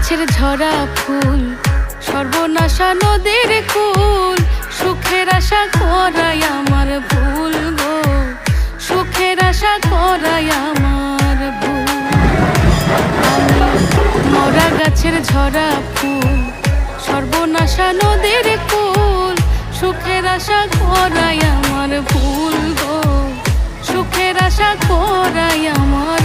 গাছের ঝরা ফুল, সর্বনাশা নদীর কুল। সুখের আশা করাই আমার ভুল গো, সুখের আশা করাই আমার ভুল। আমি মরা গাছের ঝরা ফুল, সর্বনাশা নদীর কুল। সুখের আশা করাই আমার ভুল গো, সুখের আশা করাই আমার